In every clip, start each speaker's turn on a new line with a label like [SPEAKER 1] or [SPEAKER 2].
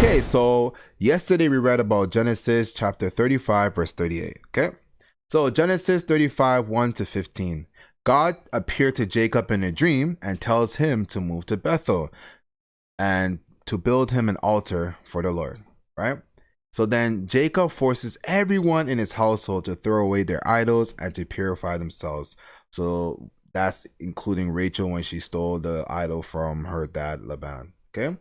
[SPEAKER 1] Okay, so yesterday we read about Genesis chapter 35, verse 38. Okay, so Genesis 35, 1 to 15. God appeared to Jacob in a dream and tells him to move to Bethel and to build him an altar for the Lord, right? So then Jacob forces everyone in his household to throw away their idols and to purify themselves. So that's including Rachel when she stole the idol from her dad Laban. Okay.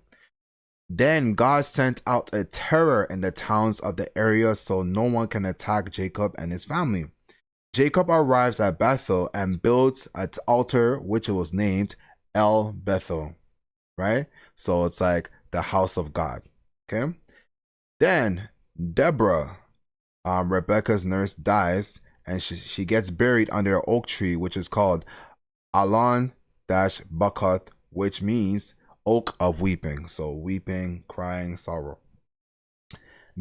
[SPEAKER 1] Then God sent out a terror in the towns of the area so no one can attack Jacob and his family. Jacob arrives at Bethel and builds an altar which was named El Bethel, right? So it's like the house of God. Okay. Then Deborah, Rebecca's nurse, dies and she gets buried under an oak tree, which is called Alon-Bakat, which means oak of weeping. So weeping, crying, sorrow.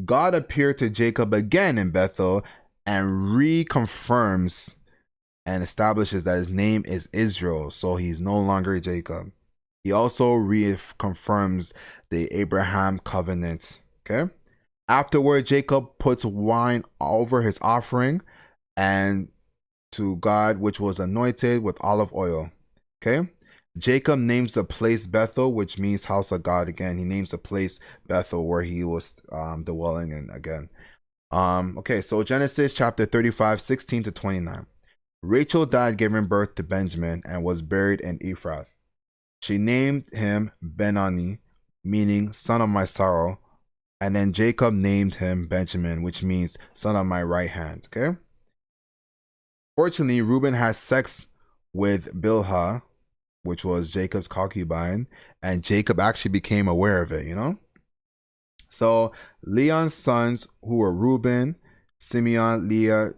[SPEAKER 1] God appeared to Jacob again in Bethel and reconfirms and establishes that his name is Israel. So he's no longer Jacob. He also reconfirms the Abraham covenant. Okay. Afterward, Jacob puts wine over his offering and to God, which was anointed with olive oil. Okay. Jacob names the place Bethel, which means house of God. Again, he names the place Bethel where he was dwelling in again. Okay, so Genesis chapter 35, 16 to 29. Rachel died giving birth to Benjamin and was buried in Ephrath. She named him Benoni, meaning son of my sorrow. And then Jacob named him Benjamin, which means son of my right hand. Okay. Fortunately, Reuben has sex with Bilhah, which was Jacob's concubine, and Jacob actually became aware of it, you know? So Leon's sons, who were Reuben, Simeon, Levi,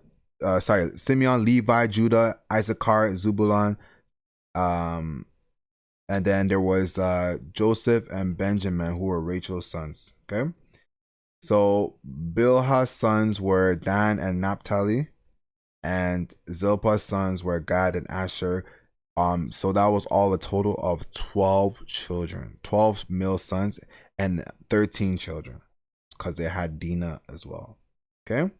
[SPEAKER 1] Judah, Issachar, Zebulun, and then there was Joseph and Benjamin, who were Rachel's sons, okay? So Bilhah's sons were Dan and Naphtali, and Zilpah's sons were Gad and Asher. So that was all a total of 12 children, 12 male sons and 13 children, because they had Dinah as well. Okay.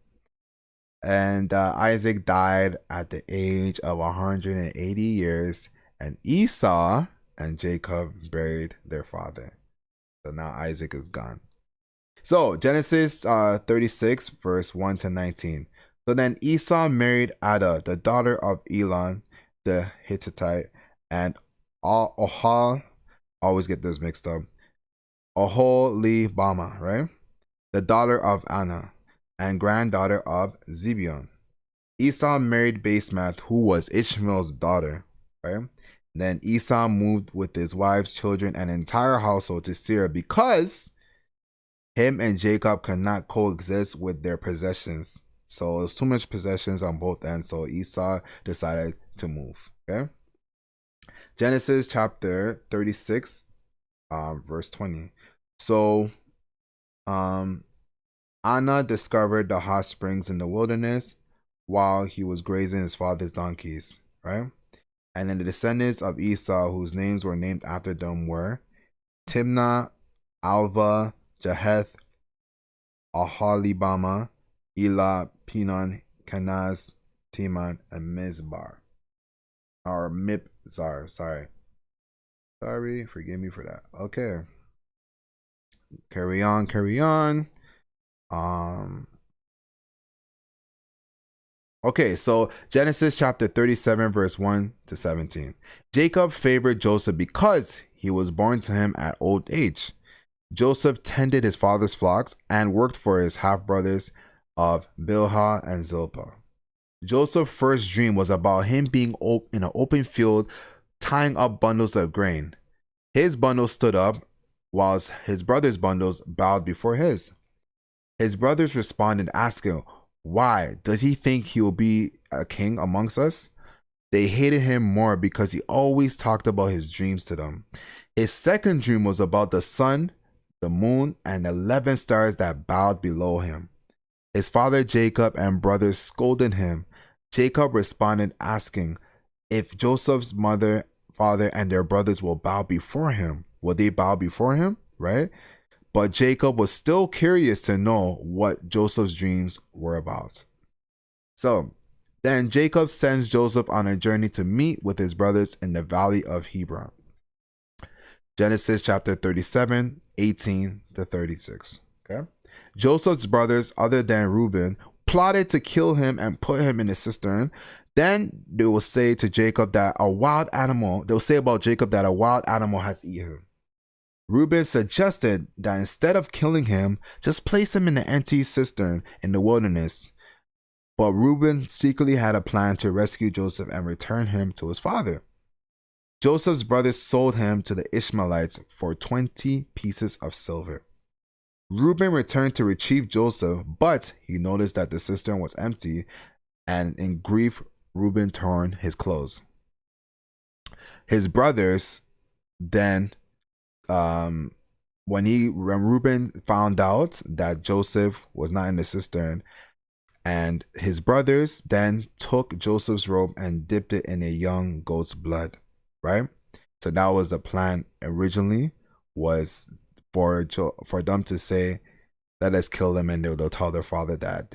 [SPEAKER 1] And Isaac died at the age of 180 years, and Esau and Jacob buried their father. So now Isaac is gone. So Genesis 36, verse 1 to 19. So then Esau married Adah, the daughter of Elon the Hittite, and Ohol, always get this mixed up, Oholibama, right? The daughter of Anna and granddaughter of Zibeon. Esau married Basemath, who was Ishmael's daughter, right? Then Esau moved with his wives, children, and entire household to Seir because him and Jacob could not coexist with their possessions. So there's too much possessions on both ends. So Esau decided to move. Okay. Genesis chapter 36, verse 20. So Anna discovered the hot springs in the wilderness while he was grazing his father's donkeys, right? And then the descendants of Esau, whose names were named after them, were Timnah, Alva, Jaheth, Aholibama, Elah, Pinon, Kenaz, Teman, and Mizbar. Or Mibzar, sorry, forgive me for that. Okay. Carry on. Okay, so Genesis chapter 37, verse 1 to 17. Jacob favored Joseph because he was born to him at old age. Joseph tended his father's flocks and worked for his half-brothers of Bilhah and Zilpah. Joseph's first dream was about him being in an open field tying up bundles of grain. His bundle stood up whilst his brother's bundles bowed before his. His brothers responded asking, why? Does he think he will be a king amongst us? They hated him more because he always talked about his dreams to them. His second dream was about the sun, the moon, and 11 stars that bowed below him. His father Jacob and brothers scolded him. Jacob responded asking if Joseph's mother, father, and their brothers will bow before him. Will they bow before him? Right? But Jacob was still curious to know what Joseph's dreams were about. So then Jacob sends Joseph on a journey to meet with his brothers in the valley of Hebron. Genesis chapter 37, 18 to 36. Okay. Joseph's brothers, other than Reuben, plotted to kill him and put him in a cistern. Then they will say to Jacob that a wild animal, they'll say about Jacob that a wild animal has eaten him. Reuben suggested that instead of killing him, just place him in an empty cistern in the wilderness. But Reuben secretly had a plan to rescue Joseph and return him to his father. Joseph's brothers sold him to the Ishmaelites for 20 pieces of silver. Reuben returned to retrieve Joseph, but he noticed that the cistern was empty, and in grief, Reuben torn his clothes. His brothers then, when Reuben found out that Joseph was not in the cistern, and his brothers then took Joseph's robe and dipped it in a young goat's blood, right? So that was the plan originally, was for them to say, let us kill them, and they'll tell their father that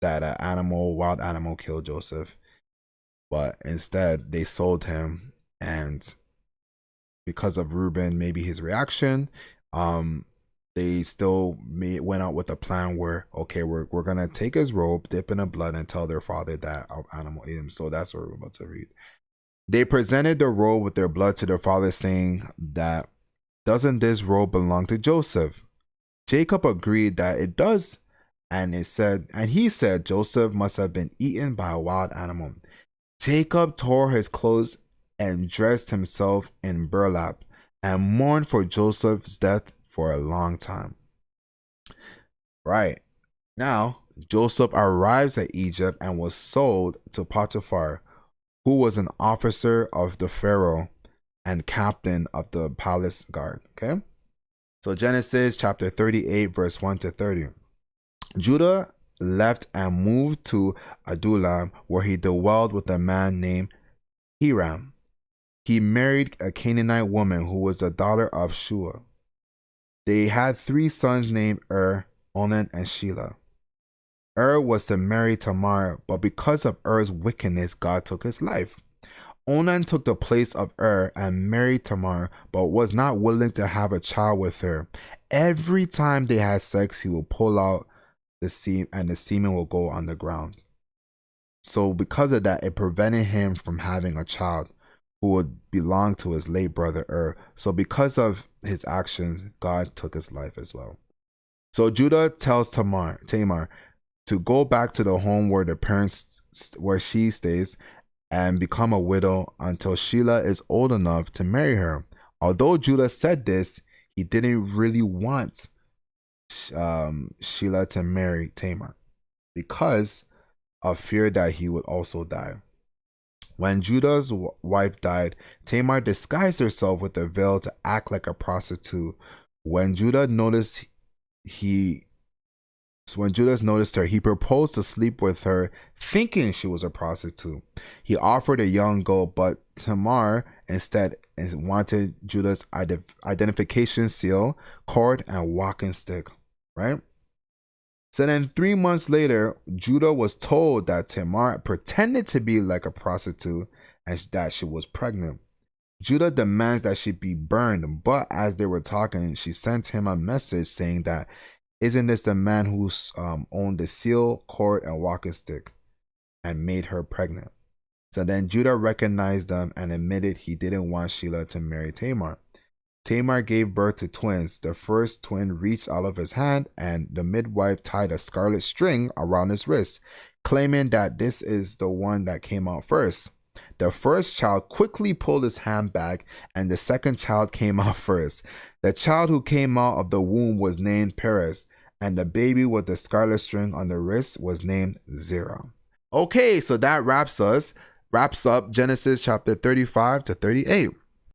[SPEAKER 1] that an wild animal killed Joseph. But instead they sold him, and because of Reuben, maybe his reaction, they still went out with a plan where, okay, we're gonna take his robe, dip in the blood, and tell their father that our animal ate him. So that's what we're about to read. They presented the robe with their blood to their father, saying that, doesn't this robe belong to Joseph? Jacob agreed that it does, and he said Joseph must have been eaten by a wild animal. Jacob tore his clothes and dressed himself in burlap and mourned for Joseph's death for a long time. Right. Now, Joseph arrives at Egypt and was sold to Potiphar, who was an officer of the Pharaoh and captain of the palace guard. Okay. So Genesis chapter 38, verse 1 to 30. Judah left and moved to Adullam, where he dwelled with a man named Hiram. He married a Canaanite woman who was the daughter of Shua. They had 3 sons named Onan, and Shelah. Was to marry Tamar, but because of Er's wickedness, God took his life. Onan took the place of and married Tamar, but was not willing to have a child with her. Every time they had sex, he would pull out the semen, and the semen will go on the ground. So because of that, it prevented him from having a child who would belong to his late brother So because of his actions, God took his life as well. So Judah tells Tamar to go back to the home where she stays, and become a widow until Shelah is old enough to marry her. Although Judah said this, he didn't really want Shelah to marry Tamar because of fear that he would also die. When Judah's wife died, Tamar disguised herself with a veil to act like a prostitute. When Judah noticed her, he proposed to sleep with her, thinking she was a prostitute. He offered a young goat, but Tamar instead wanted Judah's identification seal, cord, and walking stick, right? So then 3 months later, Judah was told that Tamar pretended to be like a prostitute and that she was pregnant. Judah demands that she be burned, but as they were talking, she sent him a message saying that, isn't this the man who owned the seal, cord, and walking stick and made her pregnant? So then Judah recognized them and admitted he didn't want Shelah to marry Tamar. Tamar gave birth to twins. The first twin reached out of his hand, and the midwife tied a scarlet string around his wrist, claiming that this is the one that came out first. The first child quickly pulled his hand back, and the second child came out first. The child who came out of the womb was named Perez, and the baby with the scarlet string on the wrist was named Zerah. Okay, so that wraps up Genesis chapter 35 to 38.